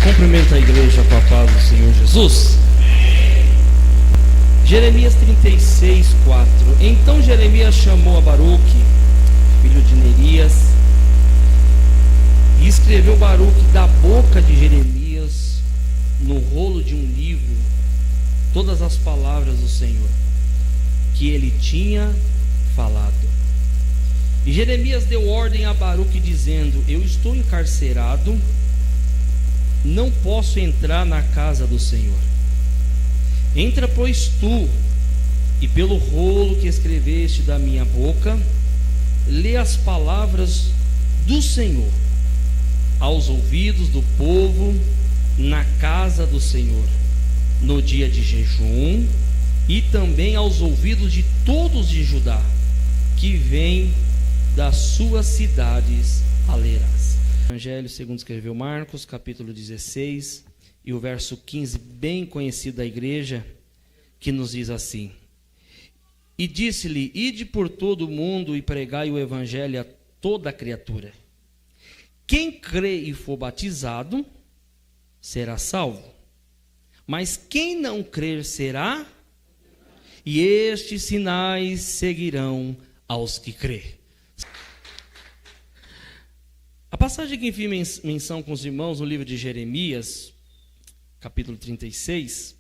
Cumprimento a igreja com a paz do Senhor Jesus. Jeremias 36, 4. Então Jeremias chamou a Baruque, filho de Nerias, e escreveu Baruque da boca de Jeremias, no rolo de um livro, todas as palavras do Senhor, que ele tinha falado. E Jeremias deu ordem a Baruque, dizendo: eu estou encarcerado, não posso entrar na casa do Senhor. Entra, pois, tu, e pelo rolo que escreveste da minha boca, lê as palavras do Senhor aos ouvidos do povo na casa do Senhor, no dia de jejum, e também aos ouvidos de todos de Judá, que vêm das suas cidades a lerás. Evangelho segundo escreveu Marcos, capítulo 16, e o verso 15, bem conhecido da igreja, que nos diz assim: e disse-lhe: ide por todo o mundo e pregai o evangelho a toda criatura. Quem crê e for batizado será salvo, mas quem não crer será, e estes sinais seguirão aos que crê. A passagem que fiz menção com os irmãos no livro de Jeremias, capítulo 36,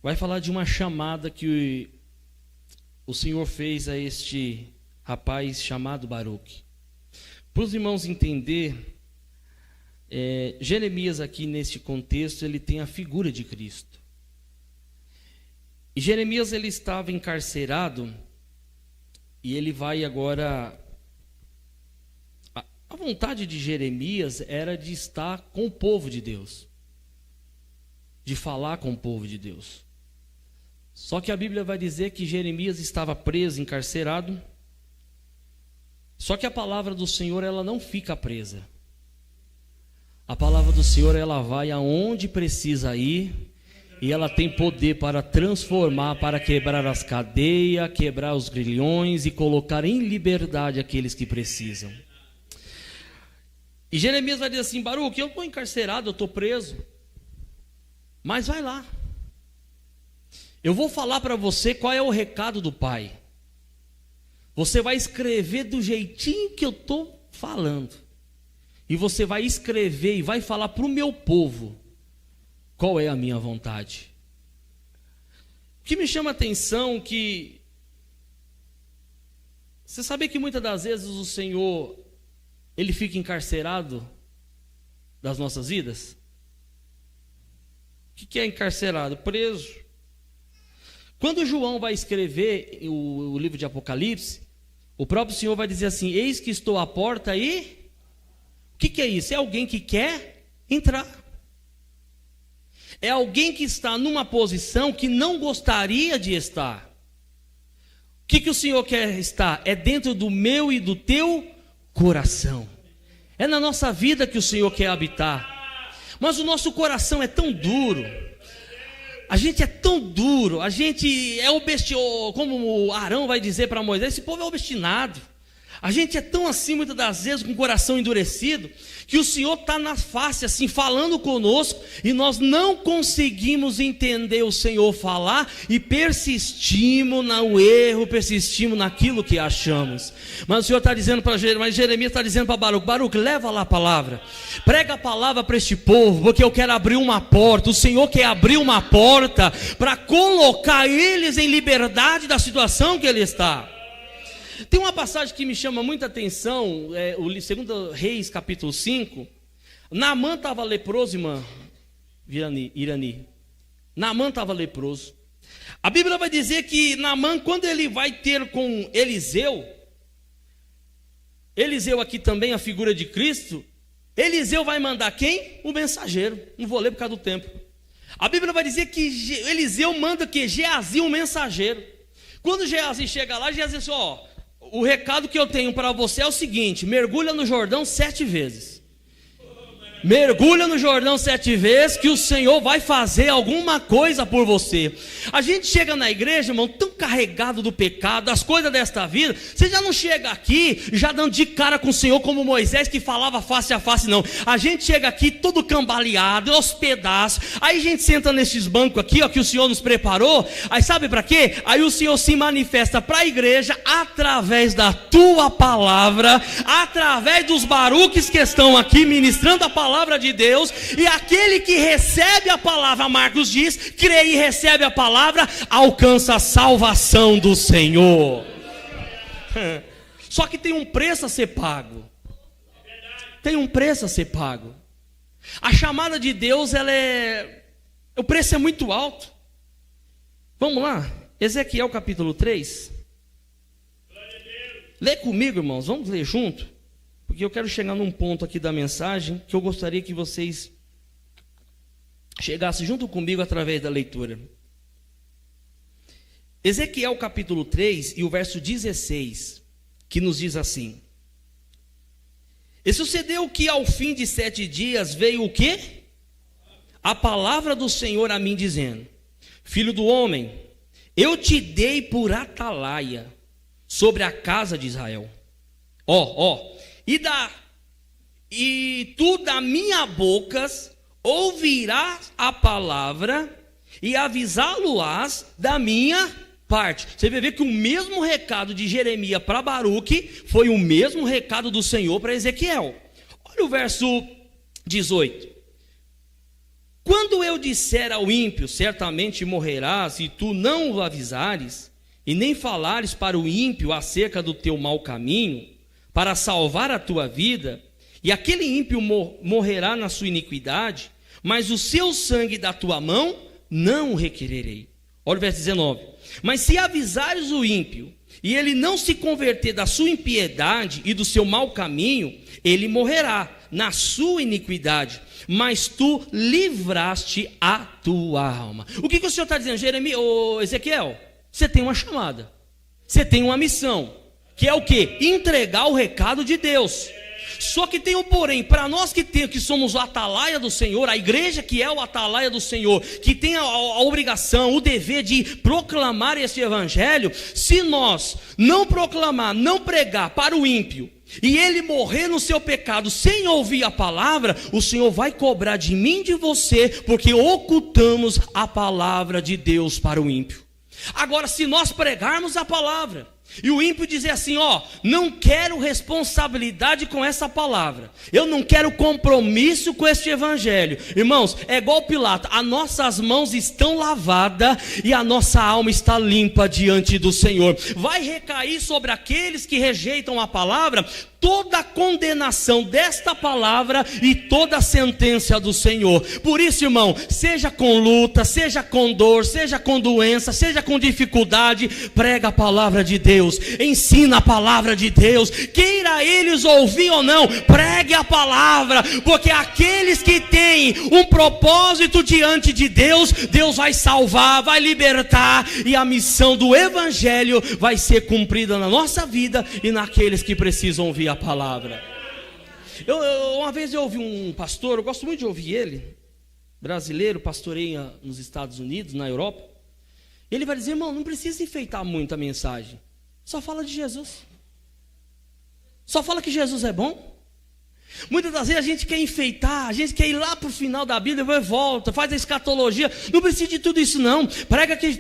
vai falar de uma chamada que o Senhor fez a este rapaz chamado Baruque. Para os irmãos entender, Jeremias aqui neste contexto, ele tem a figura de Cristo. E Jeremias, ele estava encarcerado, e ele vai agora... A vontade de Jeremias era de estar com o povo de Deus, de falar com o povo de Deus. Só que a Bíblia vai dizer que Jeremias estava preso, encarcerado. Só que a palavra do Senhor, ela não fica presa. A palavra do Senhor, ela vai aonde precisa ir, e ela tem poder para transformar, para quebrar as cadeias, quebrar os grilhões e colocar em liberdade aqueles que precisam. E Jeremias vai dizer assim: Baruque, eu estou encarcerado, eu estou preso, mas vai lá, eu vou falar para você qual é o recado do Pai. Você vai escrever do jeitinho que eu estou falando, e você vai escrever e vai falar para o meu povo qual é a minha vontade. O que me chama a atenção que você sabe que muitas das vezes o Senhor, ele fica encarcerado das nossas vidas. O que é encarcerado? Preso. Quando João vai escrever o livro de Apocalipse, o próprio Senhor vai dizer assim: eis que estou à porta e... O que é isso? É alguém que quer entrar. É alguém que está numa posição que não gostaria de estar. O que o Senhor quer estar? É dentro do meu e do teu coração. É na nossa vida que o Senhor quer habitar. Mas o nosso coração é tão duro. A gente é tão duro. A gente é obstinado, como Arão vai dizer para Moisés: esse povo é obstinado. A gente é tão assim, muitas das vezes, com o coração endurecido, que o Senhor está na face, assim, falando conosco, e nós não conseguimos entender o Senhor falar, e persistimos no erro, persistimos naquilo que achamos. Mas o Senhor está dizendo para Jeremias, Jeremias está dizendo para Baruque: Baruque, leva lá a palavra, prega a palavra para este povo, porque eu quero abrir uma porta. O Senhor quer abrir uma porta para colocar eles em liberdade da situação que ele está. Tem uma passagem que me chama muita atenção, o 2 Reis, capítulo 5. Naamã estava leproso, irmã Irani. Naamã estava leproso. A Bíblia vai dizer que Naamã, quando ele vai ter com Eliseu aqui também a figura de Cristo, Eliseu vai mandar quem? O mensageiro. Não vou ler por causa do tempo. A Bíblia vai dizer que Eliseu manda que Geazi, um mensageiro. Quando Geazi chega lá, Geazi diz assim: o recado que eu tenho para você é o seguinte: mergulha no Jordão 7 vezes. Mergulha no Jordão 7 vezes que o Senhor vai fazer alguma coisa por você. A gente chega na igreja, irmão, tão carregado do pecado, das coisas desta vida. Você já não chega aqui já dando de cara com o Senhor como Moisés que falava face a face, não. A gente chega aqui todo cambaleado, aos pedaços. Aí a gente senta nesses bancos aqui, ó, que o Senhor nos preparou. Aí sabe para quê? Aí o Senhor se manifesta para a igreja através da tua palavra, através dos baruques que estão aqui ministrando a palavra de Deus, e aquele que recebe a palavra, Marcos diz, crê e recebe a palavra, alcança a salvação do Senhor. Só que tem um preço a ser pago. Tem um preço a ser pago. A chamada de Deus, o preço é muito alto. Vamos lá, Ezequiel capítulo 3. Lê comigo, irmãos, vamos ler junto. Porque eu quero chegar num ponto aqui da mensagem que eu gostaria que vocês chegassem junto comigo através da leitura. Ezequiel capítulo 3 e o verso 16, que nos diz assim: E sucedeu que ao fim de 7 dias veio o quê? A palavra do Senhor a mim dizendo: Filho do homem, eu te dei por atalaia sobre a casa de Israel. E tu da minha boca ouvirás a palavra e avisá-lo-ás da minha parte. Você vai ver que o mesmo recado de Jeremias para Baruque foi o mesmo recado do Senhor para Ezequiel. Olha o verso 18. Quando eu disser ao ímpio, certamente morrerás, e tu não o avisares, e nem falares para o ímpio acerca do teu mau caminho, para salvar a tua vida, e aquele ímpio morrerá na sua iniquidade, mas o seu sangue da tua mão não o requererei. Olha o verso 19. Mas se avisares o ímpio, e ele não se converter da sua impiedade e do seu mau caminho, ele morrerá na sua iniquidade, mas tu livraste a tua alma. O que o Senhor está dizendo, Jeremias, Ezequiel? Você tem uma chamada, você tem uma missão, que é o quê? Entregar o recado de Deus. Só que tem um porém, para nós que somos o atalaia do Senhor, a igreja que é o atalaia do Senhor, que tem a obrigação, o dever de proclamar esse evangelho, se nós não proclamar, não pregar para o ímpio, e ele morrer no seu pecado sem ouvir a palavra, o Senhor vai cobrar de mim e de você, porque ocultamos a palavra de Deus para o ímpio. Agora, se nós pregarmos a palavra, e o ímpio dizer assim, não quero responsabilidade com essa palavra, eu não quero compromisso com este evangelho, irmãos, é igual Pilatos, as nossas mãos estão lavadas e a nossa alma está limpa diante do Senhor. Vai recair sobre aqueles que rejeitam a palavra toda a condenação desta palavra e toda a sentença do Senhor. Por isso, irmão, seja com luta, seja com dor, seja com doença, seja com dificuldade, prega a palavra de Deus, ensina a palavra de Deus, queira eles ouvir ou não, pregue a palavra, porque aqueles que têm um propósito diante de Deus, Deus vai salvar, vai libertar, e a missão do evangelho vai ser cumprida na nossa vida e naqueles que precisam ouvir a palavra. Uma vez eu ouvi um pastor, eu gosto muito de ouvir ele, brasileiro, pastoreia nos Estados Unidos, na Europa. Ele vai dizer, irmão, não precisa enfeitar muito a mensagem, só fala de Jesus, só fala que Jesus é bom. Muitas das vezes a gente quer enfeitar, a gente quer ir lá para o final da Bíblia, depois volta, faz a escatologia. Não precisa de tudo isso não. Prega que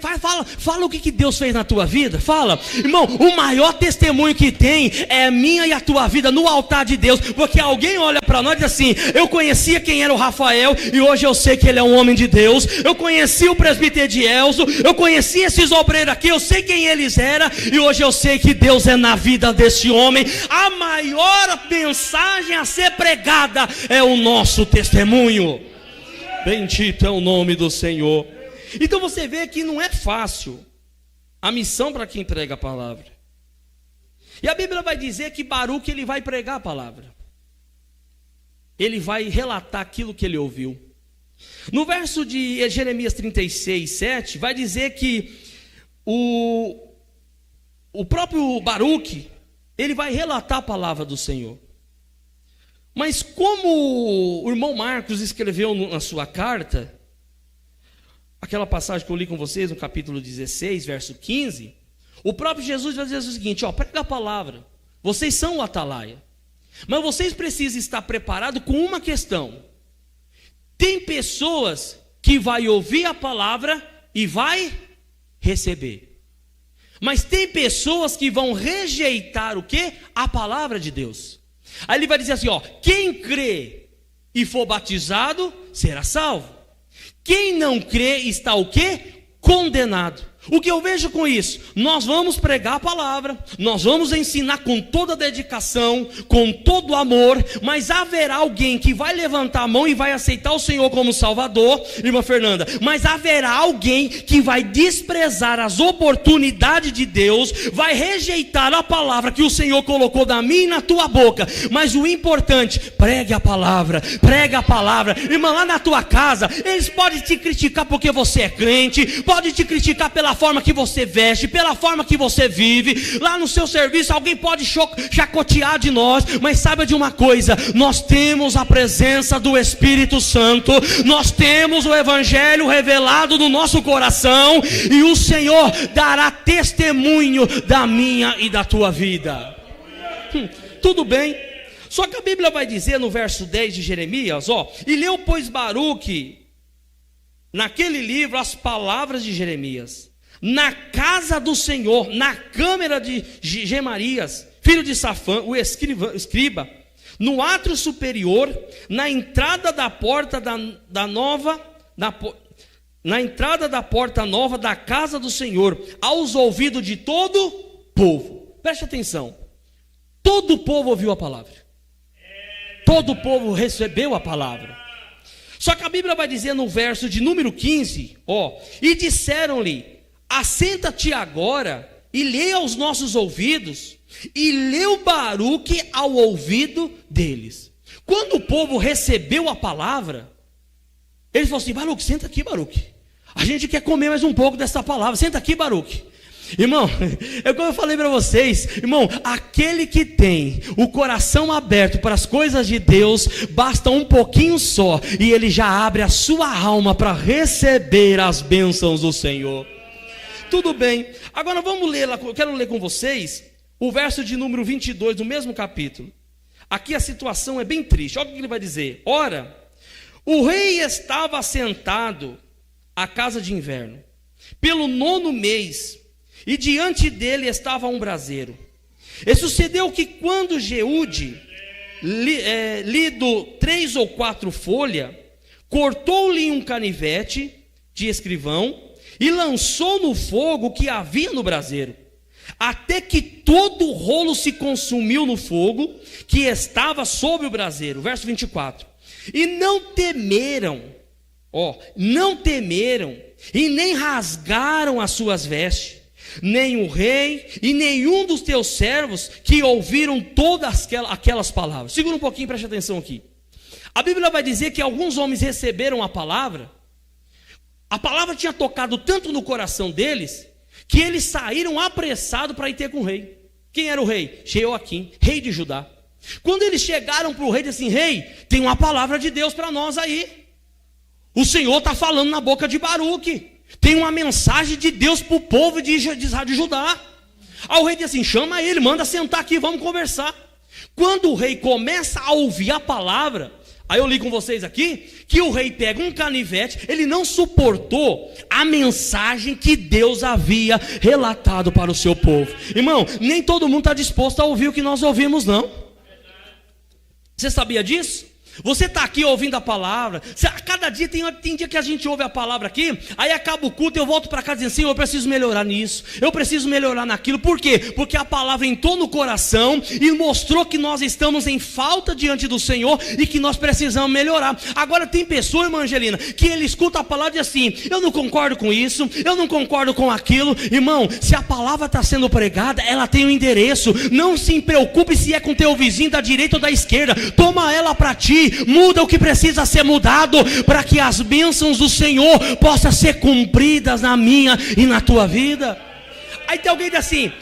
fala o que Deus fez na tua vida. Fala, irmão, o maior testemunho que tem é a minha e a tua vida no altar de Deus. Porque alguém olha para nós e diz assim, eu conhecia quem era o Rafael e hoje eu sei que ele é um homem de Deus. Eu conheci o presbítero de Elzo, eu conheci esses obreiros aqui, eu sei quem eles eram e hoje eu sei que Deus é na vida desse homem. A maior mensagem a ser pregada é o nosso testemunho. Bendito é o nome do Senhor. Então você vê que não é fácil a missão para quem prega a palavra. E a Bíblia vai dizer que Baruque ele vai pregar a palavra, ele vai relatar aquilo que ele ouviu. No verso de Jeremias 36, 7 vai dizer que o próprio Baruque ele vai relatar a palavra do Senhor. Mas como o irmão Marcos escreveu na sua carta, aquela passagem que eu li com vocês no capítulo 16, verso 15, o próprio Jesus vai dizer o seguinte: prega a palavra, vocês são o atalaia, mas vocês precisam estar preparados com uma questão. Tem pessoas que vai ouvir a palavra e vai receber, mas tem pessoas que vão rejeitar o quê? A palavra de Deus. Aí ele vai dizer assim, quem crê e for batizado será salvo. Quem não crê está o quê? Condenado. O que eu vejo com isso? Nós vamos pregar a palavra, nós vamos ensinar com toda a dedicação, com todo o amor, mas haverá alguém que vai levantar a mão e vai aceitar o Senhor como Salvador, irmã Fernanda, mas haverá alguém que vai desprezar as oportunidades de Deus, vai rejeitar a palavra que o Senhor colocou na minha e na tua boca. Mas o importante, pregue a palavra, irmã, lá na tua casa, eles podem te criticar porque você é crente, podem te criticar pela forma que você veste, pela forma que você vive, lá no seu serviço alguém pode chacotear de nós, mas saiba de uma coisa, nós temos a presença do Espírito Santo, nós temos o Evangelho revelado no nosso coração, e o Senhor dará testemunho da minha e da tua vida. Tudo bem, só que a Bíblia vai dizer no verso 10 de Jeremias, e leu pois Baruque naquele livro as palavras de Jeremias, na casa do Senhor, na câmara de Gemarias, filho de Safã, o escriba, no átrio superior, na entrada da porta na entrada da porta nova da casa do Senhor, aos ouvidos de todo o povo. Preste atenção, todo o povo ouviu a palavra, todo o povo recebeu a palavra. Só que a Bíblia vai dizer no verso de número 15, e disseram-lhe: assenta-te agora e leia aos nossos ouvidos. E leu Baruque ao ouvido deles. Quando o povo recebeu a palavra, eles falaram assim: Baruque, senta aqui, Baruque, a gente quer comer mais um pouco dessa palavra, senta aqui, Baruque. Irmão, como eu falei para vocês, irmão, aquele que tem o coração aberto para as coisas de Deus, basta um pouquinho só, e ele já abre a sua alma para receber as bênçãos do Senhor. Tudo bem, agora vamos ler lá, eu quero ler com vocês o verso de número 22 do mesmo capítulo. Aqui a situação é bem triste, olha o que ele vai dizer. Ora, o rei estava assentado à casa de inverno, pelo 9º mês, e diante dele estava um braseiro. E sucedeu que quando Jeude, lido 3 ou 4 folhas, cortou-lhe um canivete de escrivão, e lançou no fogo que havia no braseiro, até que todo o rolo se consumiu no fogo que estava sobre o braseiro. Verso 24. E não temeram, e nem rasgaram as suas vestes, nem o rei e nenhum dos teus servos que ouviram todas aquelas palavras. Segura um pouquinho, preste atenção aqui. A Bíblia vai dizer que alguns homens receberam a palavra tinha tocado tanto no coração deles, que eles saíram apressados para ir ter com o rei. Quem era o rei? Jeoaquim, rei de Judá. Quando eles chegaram para o rei, disseram assim: rei, tem uma palavra de Deus para nós aí, o Senhor está falando na boca de Baruque, tem uma mensagem de Deus para o povo de Judá. Aí o rei disse assim: chama ele, manda sentar aqui, vamos conversar. Quando o rei começa a ouvir a palavra, aí eu li com vocês aqui, que o rei pega um canivete, ele não suportou a mensagem que Deus havia relatado para o seu povo. Irmão, nem todo mundo está disposto a ouvir o que nós ouvimos, não. Você sabia disso? Você está aqui ouvindo a palavra, a cada dia tem dia que a gente ouve a palavra aqui, aí acaba o culto, eu volto para casa dizendo: Senhor, eu preciso melhorar nisso, eu preciso melhorar naquilo. Por quê? Porque a palavra entrou no coração e mostrou que nós estamos em falta diante do Senhor e que nós precisamos melhorar. Agora tem pessoa, irmã Angelina, que ele escuta a palavra e diz assim: eu não concordo com isso, eu não concordo com aquilo. Irmão, se a palavra está sendo pregada, ela tem um endereço. Não se preocupe se é com teu vizinho da direita ou da esquerda, toma ela para ti. Muda o que precisa ser mudado, para que as bênçãos do Senhor possam ser cumpridas na minha e na tua vida. Aí tem alguém que diz assim: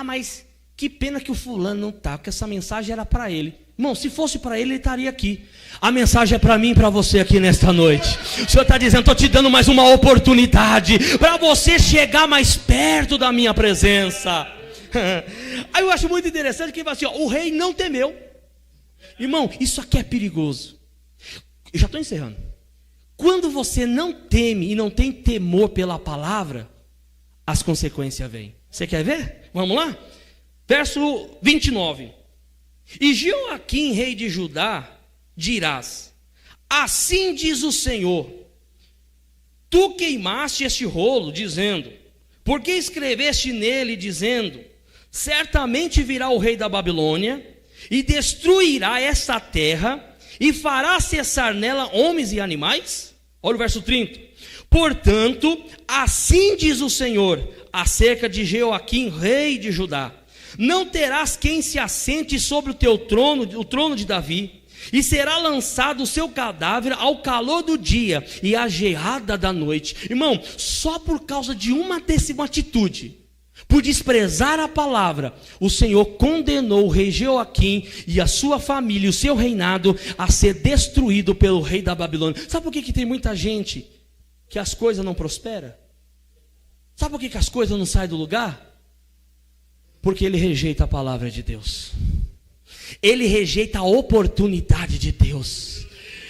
mas Que pena que o fulano não está, porque essa mensagem era para ele. Irmão, se fosse para ele, ele estaria aqui. A mensagem é para mim e para você aqui nesta noite. O Senhor está dizendo, estou te dando mais uma oportunidade para você chegar mais perto da minha presença. Aí eu acho muito interessante que ele fala assim, ó, o rei não temeu. Irmão, isso aqui é perigoso. Eu já estou encerrando. Quando você não teme e não tem temor pela palavra, as consequências vêm. Você quer ver? Vamos lá? Verso 29. E Joaquim, rei de Judá, dirás, assim diz o Senhor, tu queimaste este rolo, dizendo, porque escreveste nele, dizendo, certamente virá o rei da Babilônia, e destruirá esta terra, e fará cessar nela homens e animais? Olha o verso 30. Portanto, assim diz o Senhor, acerca de Joaquim, rei de Judá, não terás quem se assente sobre o teu trono, o trono de Davi, e será lançado o seu cadáver ao calor do dia e à geada da noite. Irmão, só por causa de uma atitude, por desprezar a palavra, o Senhor condenou o rei Joaquim e a sua família, o seu reinado, a ser destruído pelo rei da Babilônia. Sabe por que tem muita gente que as coisas não prosperam? Sabe por que as coisas não saem do lugar? Porque ele rejeita a palavra de Deus. Ele rejeita a oportunidade de Deus.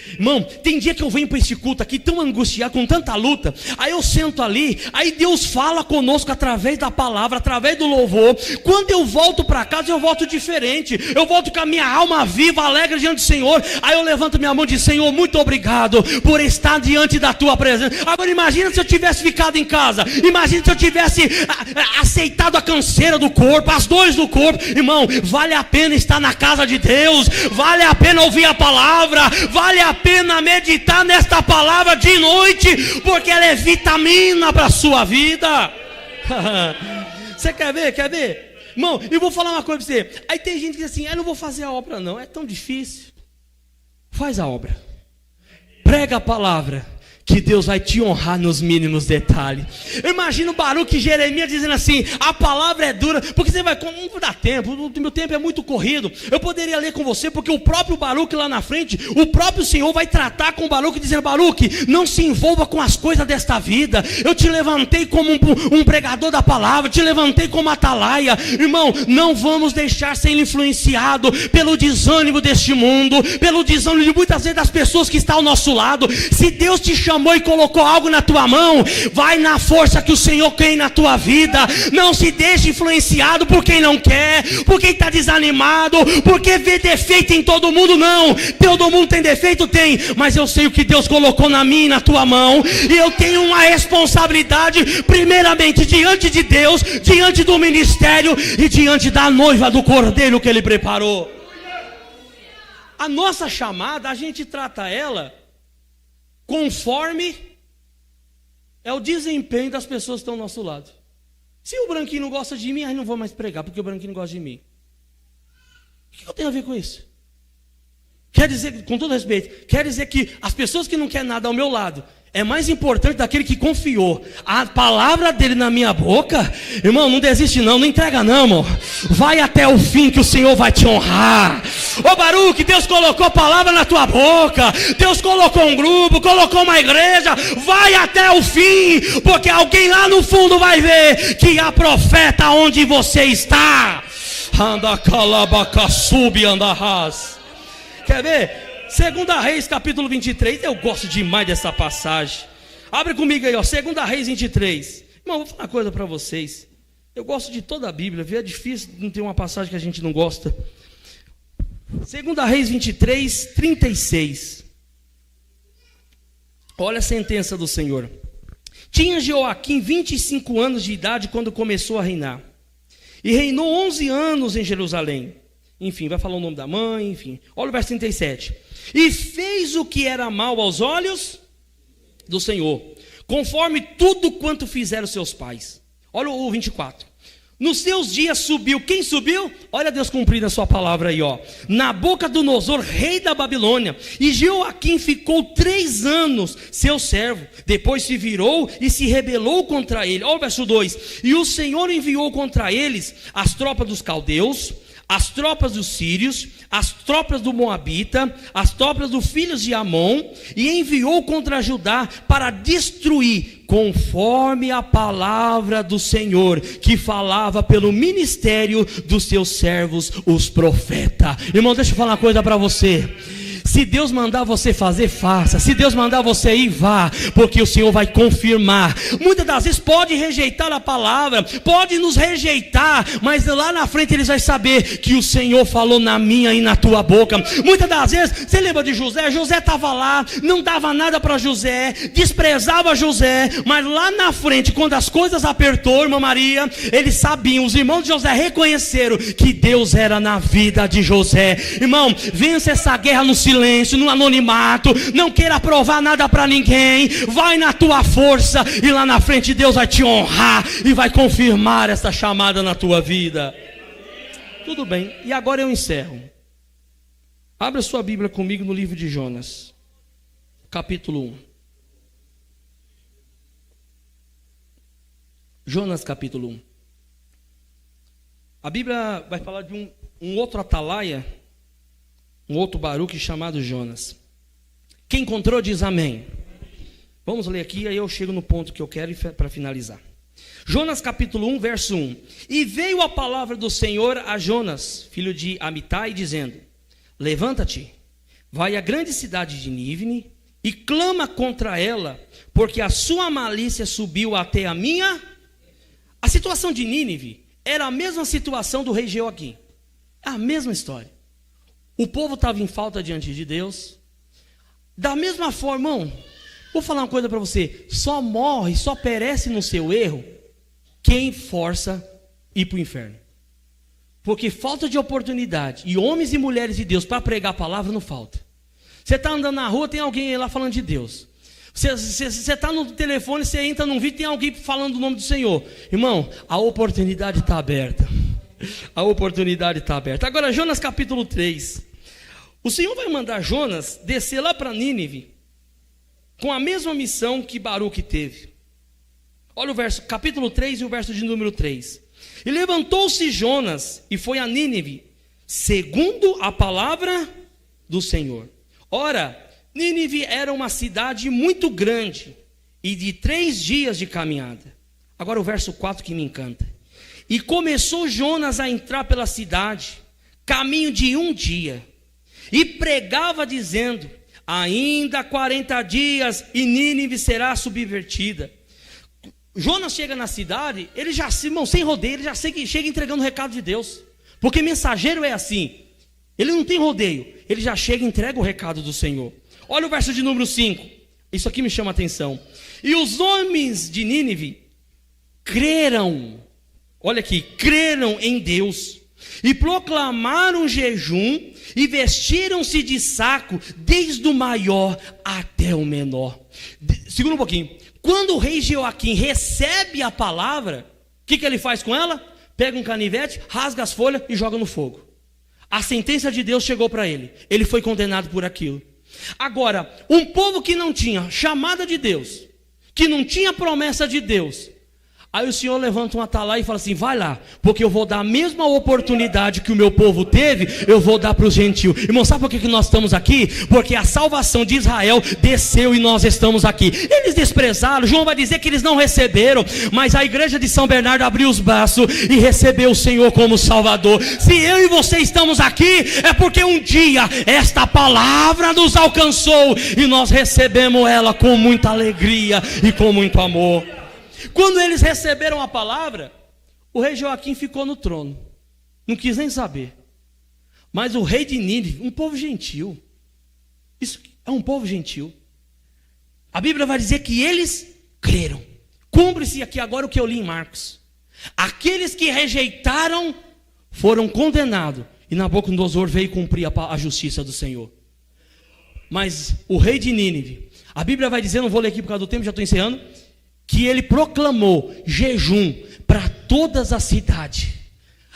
Irmão, tem dia que eu venho para esse culto aqui tão angustiado, com tanta luta. Aí eu sento ali, aí Deus fala conosco através da palavra, através do louvor. Quando eu volto para casa, eu volto diferente. Eu volto com a minha alma viva, alegre diante do Senhor. Aí eu levanto minha mão e digo, Senhor, muito obrigado por estar diante da tua presença. Agora imagina se eu tivesse ficado em casa. Imagina se eu tivesse aceitado a canseira do corpo, as dores do corpo. Irmão, vale a pena estar na casa de Deus. Vale a pena ouvir a palavra. Vale a pena meditar nesta palavra de noite, porque ela é vitamina para a sua vida. Você quer ver? Quer ver? Irmão, eu vou falar uma coisa para você. Aí tem gente que diz assim, eu não vou fazer a obra não, é tão difícil. Faz a obra. Prega a palavra, que Deus vai te honrar nos mínimos detalhes. Imagina o Baruque e Jeremias dizendo assim, a palavra é dura, porque você vai, não dá tempo, o meu tempo é muito corrido. Eu poderia ler com você, porque o próprio Baruque lá na frente, o próprio Senhor vai tratar com o Baruque, dizendo, Baruque, não se envolva com as coisas desta vida. Eu te levantei como um pregador da palavra, te levantei como atalaia. Irmão, não vamos deixar ser influenciado pelo desânimo deste mundo, pelo desânimo de muitas vezes das pessoas que estão ao nosso lado. Se Deus te chama e colocou algo na tua mão, vai na força que o Senhor tem na tua vida. Não se deixe influenciado por quem não quer, por quem está desanimado, porque vê defeito em todo mundo. Não, todo mundo tem defeito? Tem, mas eu sei o que Deus colocou na minha e na tua mão, e eu tenho uma responsabilidade, primeiramente diante de Deus, diante do ministério e diante da noiva do Cordeiro que Ele preparou. A nossa chamada, a gente trata ela conforme é o desempenho das pessoas que estão ao nosso lado. Se o branquinho não gosta de mim, aí não vou mais pregar, porque o branquinho não gosta de mim. O que eu tenho a ver com isso? Quer dizer, com todo respeito, quer dizer que as pessoas que não querem nada ao meu lado é mais importante daquele que confiou a palavra dele na minha boca. Irmão, não desiste não, não entrega não, irmão. Vai até o fim que o Senhor vai te honrar. Ô Baruque, Deus colocou a palavra na tua boca, Deus colocou um grupo, colocou uma igreja. Vai até o fim, porque alguém lá no fundo vai ver que há profeta onde você está. Anda calabacassubi andarás. Quer ver? 2 Reis capítulo 23, eu gosto demais dessa passagem. Abre comigo aí, ó, 2 Reis 23. Irmão, vou falar uma coisa para vocês. Eu gosto de toda a Bíblia, viu? É difícil não ter uma passagem que a gente não gosta. 2 Reis 23, 36. Olha a sentença do Senhor. Tinha Joaquim 25 anos de idade quando começou a reinar, e reinou 11 anos em Jerusalém. Enfim, vai falar o nome da mãe, enfim. Olha o verso 37. E fez o que era mal aos olhos do Senhor, conforme tudo quanto fizeram seus pais. Olha o 24. Nos seus dias subiu. Quem subiu? Olha Deus cumprindo a sua palavra aí, ó. Nabucodonosor, rei da Babilônia. E Jeoaquim ficou 3 anos seu servo. Depois se virou e se rebelou contra ele. Olha o verso 2. E o Senhor enviou contra eles as tropas dos caldeus, as tropas dos sírios, as tropas do Moabita, as tropas dos filhos de Amon, e enviou contra Judá para destruir, conforme a palavra do Senhor, que falava pelo ministério dos seus servos, os profetas. Irmão, deixa eu falar uma coisa para você. Se Deus mandar você fazer, faça. Se Deus mandar você ir, vá, porque o Senhor vai confirmar. Muitas das vezes pode rejeitar a palavra, pode nos rejeitar, mas lá na frente eles vão saber que o Senhor falou na minha e na tua boca. Muitas das vezes, você lembra de José? José estava lá, não dava nada para José, desprezava José, mas lá na frente, quando as coisas apertou, irmã Maria, eles sabiam, os irmãos de José reconheceram que Deus era na vida de José. Irmão, vença essa guerra no silêncio, no anonimato, não queira provar nada para ninguém, vai na tua força, e lá na frente Deus vai te honrar, e vai confirmar essa chamada na tua vida. Tudo bem, e agora eu encerro. Abra sua Bíblia comigo no livro de Jonas, capítulo 1. Jonas capítulo 1. A Bíblia vai falar de um outro atalaia, um outro Baruque chamado Jonas. Quem encontrou diz amém. Vamos ler aqui, aí eu chego no ponto que eu quero para finalizar. Jonas capítulo 1, verso 1. E veio a palavra do Senhor a Jonas, filho de Amitai, dizendo: levanta-te, vai à grande cidade de Nínive e clama contra ela, porque a sua malícia subiu até a minha. A situação de Nínive era a mesma situação do rei Jeoaquim. A mesma história. O povo estava em falta diante de Deus. Da mesma forma, irmão, vou falar uma coisa para você. Só morre, só perece no seu erro quem força ir para o inferno. Porque falta de oportunidade, e homens e mulheres de Deus para pregar a palavra não falta. Você está andando na rua, tem alguém lá falando de Deus. Você está no telefone, você entra num vídeo, tem alguém falando o nome do Senhor. Irmão, a oportunidade está aberta. A oportunidade está aberta. Agora, Jonas capítulo 3. O Senhor vai mandar Jonas descer lá para Nínive com a mesma missão que Baruque teve. Olha o verso, capítulo 3 e o verso de número 3. E levantou-se Jonas e foi a Nínive, segundo a palavra do Senhor. Ora, Nínive era uma cidade muito grande e de 3 dias de caminhada. Agora o verso 4 que me encanta. E começou Jonas a entrar pela cidade, caminho de 1 dia, e pregava dizendo: ainda 40 dias e Nínive será subvertida. Jonas chega na cidade, ele já, irmão, sem rodeio, ele já chega entregando o recado de Deus. Porque mensageiro é assim, ele não tem rodeio, ele já chega e entrega o recado do Senhor. Olha o verso de número 5, isso aqui me chama a atenção. E os homens de Nínive creram, olha aqui, creram em Deus, e proclamaram jejum, e vestiram-se de saco, desde o maior até o menor. Segura um pouquinho. Quando o rei Jeoaquim recebe a palavra, o que ele faz com ela? Pega um canivete, rasga as folhas e joga no fogo. A sentença de Deus chegou para ele. Ele foi condenado por aquilo. Agora, um povo que não tinha chamada de Deus, que não tinha promessa de Deus, aí o Senhor levanta um atalaia e fala assim: vai lá, porque eu vou dar a mesma oportunidade que o meu povo teve, eu vou dar para os gentios. Irmão, sabe por que nós estamos aqui? Porque a salvação de Israel desceu e nós estamos aqui. Eles desprezaram, João vai dizer que eles não receberam, mas a igreja de São Bernardo abriu os braços e recebeu o Senhor como Salvador. Se eu e você estamos aqui, é porque um dia esta palavra nos alcançou e nós recebemos ela com muita alegria e com muito amor. Quando eles receberam a palavra, o rei Jeoaquim ficou no trono, não quis nem saber. Mas o rei de Nínive, um povo gentil, isso é um povo gentil, a Bíblia vai dizer que eles creram. Cumpre-se aqui agora o que eu li em Marcos. Aqueles que rejeitaram foram condenados, e Nabucodonosor veio cumprir a justiça do Senhor. Mas o rei de Nínive, a Bíblia vai dizer, não vou ler aqui por causa do tempo, já estou encerrando, que ele proclamou jejum para todas as cidades.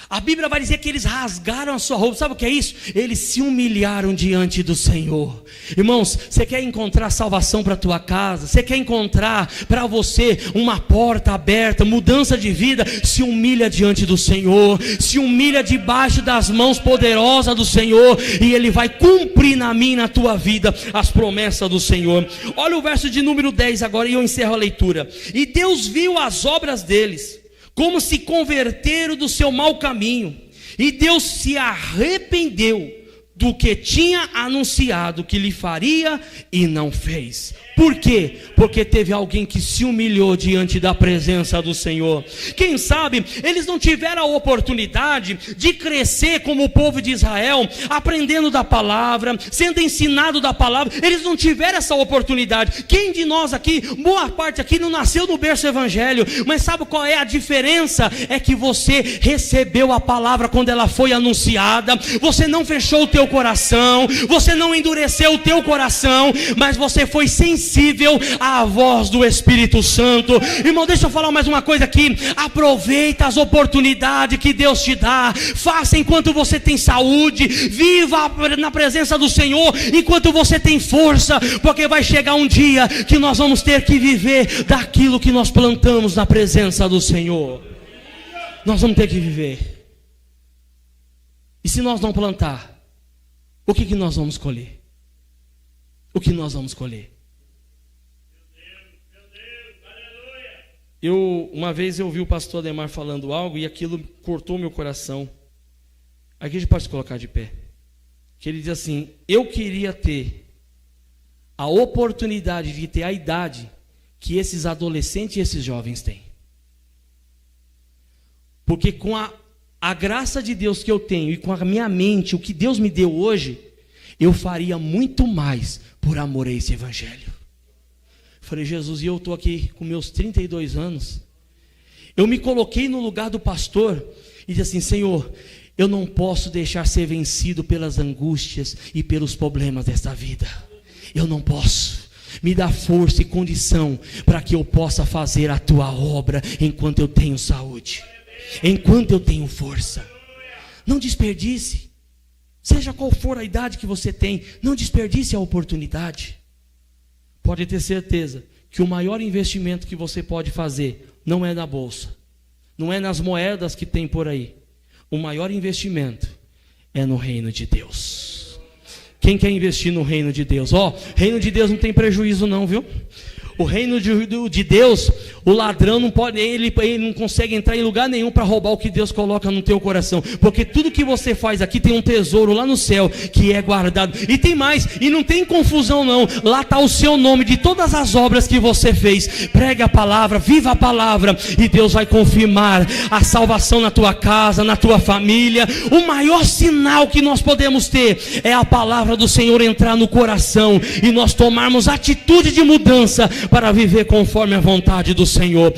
A Bíblia vai dizer que eles rasgaram a sua roupa. Sabe o que é isso? Eles se humilharam diante do Senhor. Irmãos, você quer encontrar salvação para a tua casa? Você quer encontrar para você uma porta aberta, mudança de vida? Se humilha diante do Senhor. Se humilha debaixo das mãos poderosas do Senhor. E Ele vai cumprir na minha e na tua vida as promessas do Senhor. Olha o verso de número 10 agora e eu encerro a leitura. E Deus viu as obras deles, como se converteram do seu mau caminho, e Deus se arrependeu do que tinha anunciado que lhe faria e não fez. Por quê? Porque teve alguém que se humilhou diante da presença do Senhor. Quem sabe eles não tiveram a oportunidade de crescer como o povo de Israel, aprendendo da palavra, sendo ensinado da palavra. Eles não tiveram essa oportunidade. Quem de nós aqui, boa parte aqui, não nasceu no berço evangelho, mas sabe qual é a diferença? É que você recebeu a palavra quando ela foi anunciada. Você não fechou o teu coração, você não endureceu o teu coração, mas você foi sensível à voz do Espírito Santo. Irmão, deixa eu falar mais uma coisa aqui. Aproveita as oportunidades que Deus te dá. Faça enquanto você tem saúde. Viva na presença do Senhor enquanto você tem força, porque vai chegar um dia que nós vamos ter que viver daquilo que nós plantamos na presença do Senhor. Nós vamos ter que viver. E se nós não plantar, o que nós vamos colher? O que nós vamos colher? Uma vez eu ouvi o pastor Ademar falando algo e aquilo cortou meu coração. Aqui a gente pode se colocar de pé. Que ele diz assim: eu queria ter a oportunidade de ter a idade que esses adolescentes e esses jovens têm. Porque com a graça de Deus que eu tenho e com a minha mente, o que Deus me deu hoje, eu faria muito mais por amor a esse evangelho. Falei: Jesus, e eu estou aqui com meus 32 anos. Eu me coloquei no lugar do pastor e disse assim: Senhor, eu não posso deixar ser vencido pelas angústias e pelos problemas desta vida. Eu não posso. Me dá força e condição para que eu possa fazer a tua obra enquanto eu tenho saúde, enquanto eu tenho força. Não desperdice. Seja qual for a idade que você tem, não desperdice a oportunidade. Pode ter certeza que o maior investimento que você pode fazer não é na bolsa, não é nas moedas que tem por aí. O maior investimento é no reino de Deus. Quem quer investir no reino de Deus? Reino de Deus não tem prejuízo não, viu? O reino de Deus, o ladrão não pode, ele não consegue entrar em lugar nenhum para roubar o que Deus coloca no teu coração, porque tudo que você faz aqui tem um tesouro lá no céu que é guardado. E tem mais, e não tem confusão não, lá está o seu nome de todas as obras que você fez. Pregue a palavra, viva a palavra, e Deus vai confirmar a salvação na tua casa, na tua família. O maior sinal que nós podemos ter é a palavra do Senhor entrar no coração e nós tomarmos atitude de mudança para viver conforme a vontade do Senhor.